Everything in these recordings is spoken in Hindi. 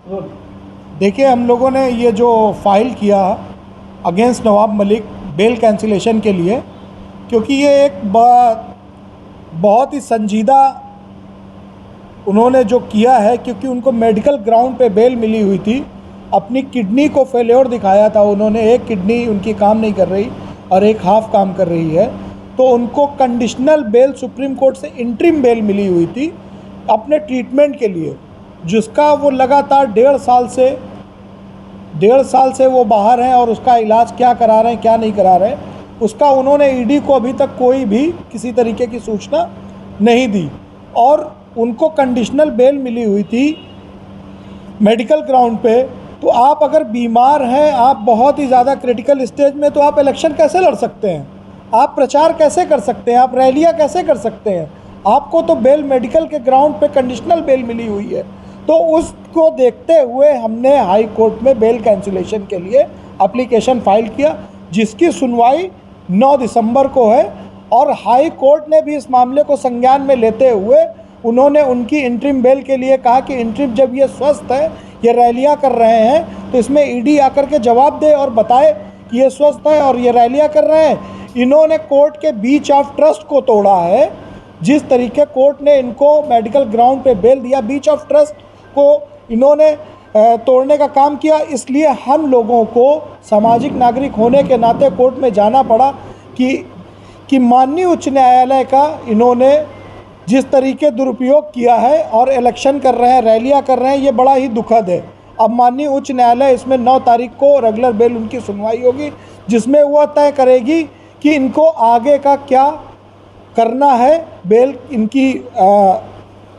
देखिए, हम लोगों ने ये जो फाइल किया against Nawab Malik bell cancellation के लिए, क्योंकि ये एक बहुत ही संजीदा उन्होंने जो किया है, क्योंकि उनको मेडिकल ग्राउंड पे बेल मिली हुई थी। अपनी किडनी को फेल्योर दिखाया था उन्होंने, एक किडनी उनकी काम नहीं कर रही और एक हाफ काम कर रही है, तो उनको कंडीशनल बेल सुप्रीम कोर्ट से इंटरिम बेल मिली हुई थी अपने ट्रीटमेंट के लिए, जिसका वो लगातार 1.5 साल से वो बाहर हैं और उसका इलाज क्या करा रहे हैं क्या नहीं करा रहे हैं, उसका उन्होंने ईडी को अभी तक कोई भी किसी तरीके की सूचना नहीं दी। और उनको कंडीशनल बेल मिली हुई थी मेडिकल ग्राउंड पे। तो आप अगर बीमार हैं, आप बहुत ही ज़्यादा क्रिटिकल स्टेज में, तो आप इलेक्शन कैसे लड़ सकते हैं? आप प्रचार कैसे कर सकते हैं? आप रैलियां कैसे कर सकते हैं? आपको तो बेल मेडिकल के ग्राउंड पे कंडीशनल बेल मिली हुई है। तो उसको देखते हुए हमने हाई कोर्ट में बेल कैंसिलेशन के लिए एप्लीकेशन फाइल किया, जिसकी सुनवाई 9 दिसंबर को है। और हाई कोर्ट ने भी इस मामले को संज्ञान में लेते हुए उन्होंने उनकी इंटरिम बेल के लिए कहा कि इंटरिम, जब ये स्वस्थ है, ये रैलियां कर रहे हैं, तो इसमें ईडी आकर के जवाब दे और बताए कि ये स्वस्थ है और ये रैलियां कर रहे हैं। इन्होंने कोर्ट के बीच ऑफ ट्रस्ट को तोड़ा है। जिस तरीके कोर्ट ने इनको मेडिकल ग्राउंड पे बेल दिया, बीच ऑफ ट्रस्ट को इन्होंने तोड़ने का काम किया। इसलिए हम लोगों को सामाजिक नागरिक होने के नाते कोर्ट में जाना पड़ा कि माननीय उच्च न्यायालय का इन्होंने जिस तरीके दुरुपयोग किया है और इलेक्शन कर रहे हैं, रैलियां कर रहे हैं, ये बड़ा ही दुखद है। अब माननीय उच्च न्यायालय इसमें 9 तारीख को रेगुलर बेल उनकी सुनवाई होगी, जिसमें वह तय करेगी कि इनको आगे का क्या करना है। बेल इनकी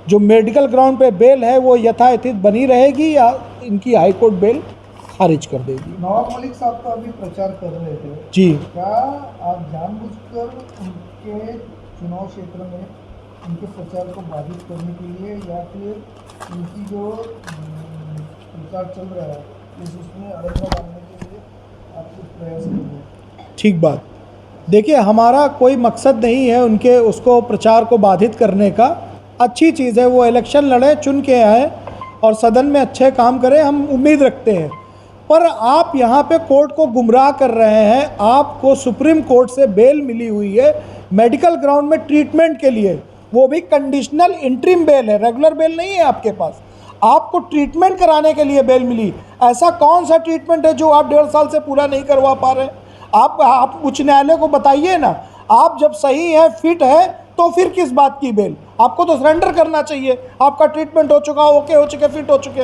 जो मेडिकल ग्राउंड पे बेल है वो यथास्थित बनी रहेगी या इनकी हाईकोर्ट बेल खारिज कर देगी। नवाब मलिक साहब तो अभी प्रचार कर रहे थे जी, क्या आप जानबूझकर उनके चुनाव क्षेत्र में उनके प्रचार को बाधित करने के लिए या फिर उनकी जो प्रचार चल रहा है उसमें अड़ंगा डालने के लिए आप कुछ प्रयास कर रहे हैं? ठीक बात। देखिए, हमारा कोई मकसद नहीं है उनके उसको प्रचार को बाधित करने का। अच्छी चीज़ है, वो इलेक्शन लड़े, चुन के आए और सदन में अच्छे काम करें, हम उम्मीद रखते हैं। पर आप यहाँ पे कोर्ट को गुमराह कर रहे हैं। आपको सुप्रीम कोर्ट से बेल मिली हुई है मेडिकल ग्राउंड में ट्रीटमेंट के लिए, वो भी कंडीशनल इंटरिम बेल है, रेगुलर बेल नहीं है आपके पास। आपको ट्रीटमेंट कराने के लिए बेल मिली। ऐसा कौन सा ट्रीटमेंट है जो आप 1.5 साल से पूरा नहीं करवा पा रहे? आप उच्च न्यायालय को बताइए ना। आप जब सही है, फिट है, तो फिर किस बात की बेल? आपको तो सरेंडर करना चाहिए। आपका ट्रीटमेंट हो चुका, ओके हो चुके, फिट हो चुके।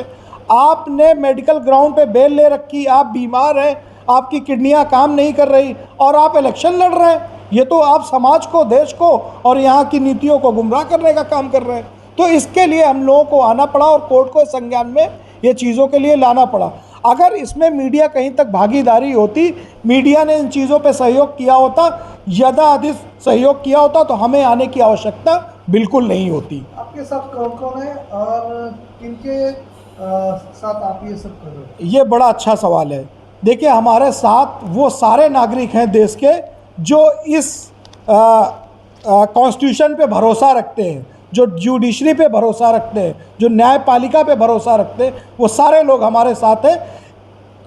आपने मेडिकल ग्राउंड पे बेल ले रखी, आप बीमार हैं, आपकी किडनियां काम नहीं कर रही और आप इलेक्शन लड़ रहे हैं। ये तो आप समाज को, देश को और यहाँ की नीतियों को गुमराह करने का काम कर रहे हैं। तो इसके लिए हम लोगों को आना पड़ा और कोर्ट को संज्ञान में ये चीज़ों के लिए लाना पड़ा। अगर इसमें मीडिया कहीं तक भागीदारी होती, मीडिया ने इन चीज़ों पे सहयोग किया होता, यदाधिक सहयोग किया होता, तो हमें आने की आवश्यकता बिल्कुल नहीं होती। आपके साथ कौन कौन है और किनके साथ आप ये सब कर रहे हो? ये बड़ा अच्छा सवाल है। देखिए, हमारे साथ वो सारे नागरिक हैं देश के जो इस कॉन्स्टिट्यूशन पे भरोसा रखते हैं, जो जुडिशरी पे भरोसा रखते हैं, जो न्यायपालिका पे भरोसा रखते हैं, वो सारे लोग हमारे साथ हैं।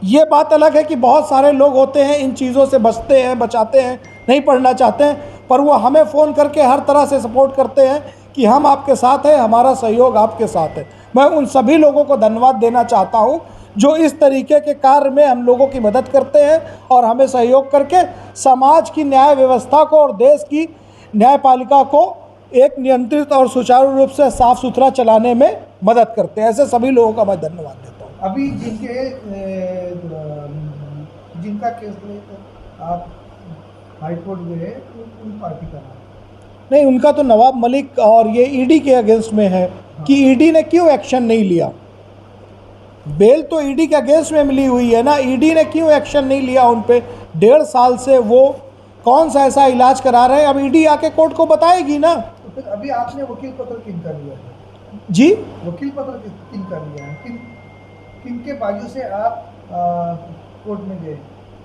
ये बात अलग है कि बहुत सारे लोग होते हैं इन चीज़ों से बचते हैं, बचाते हैं, नहीं पढ़ना चाहते हैं, पर वो हमें फ़ोन करके हर तरह से सपोर्ट करते हैं कि हम आपके साथ हैं, हमारा सहयोग आपके साथ है। मैं उन सभी लोगों को धन्यवाद देना चाहता हूँ जो इस तरीके के कार्य में हम लोगों की मदद करते हैं और हमें सहयोग करके समाज की न्याय व्यवस्था को और देश की न्यायपालिका को एक नियंत्रित और सुचारू रूप से साफ सुथरा चलाने में मदद करते हैं। ऐसे सभी लोगों का मैं धन्यवाद देता हूँ। अभी जिनका केस लेकर आप हाईकोर्ट गए उन पार्टी का नाम? नहीं, उनका तो नवाब मलिक और ये ईडी के अगेंस्ट में है कि ईडी ने क्यों एक्शन नहीं लिया। बेल तो ईडी के अगेंस्ट में मिली हुई है ना, ईडी ने क्यों एक्शन नहीं लिया उन पे? 1.5 साल से वो कौन सा ऐसा इलाज करा रहे हैं? अब ईडी आके कोर्ट को बताएगी ना। तो फिर अभी आपने वकील पत्र किनका लिया है? जी, वकील पत्र किनका लिया है? किनके बाजू से आप कोर्ट में गए?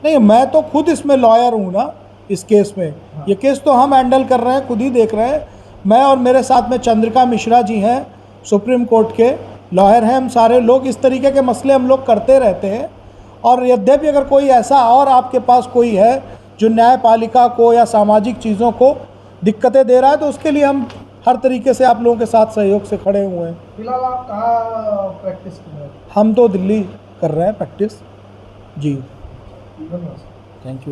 नहीं, मैं तो खुद इसमें लॉयर हूँ ना इस केस में। ये केस तो हम हैंडल कर रहे हैं, खुद ही देख रहे हैं। मैं और मेरे साथ में चंद्रिका मिश्रा जी हैं सुप्रीम कोर्ट के, लॉयर हैं हम सारे लोग, इस तरीके के मसले हम लोग करते रहते हैं। और यद्यपि अगर कोई ऐसा और आपके पास कोई है जो न्यायपालिका को या सामाजिक चीज़ों को दिक्कतें दे रहा है, तो उसके लिए हम हर तरीके से आप लोगों के साथ सहयोग से खड़े हुए हैं। फिलहाल आप कहाँ प्रैक्टिस कर रहे हैं? हम तो दिल्ली कर रहे हैं प्रैक्टिस जी। धन्यवाद। Thank you.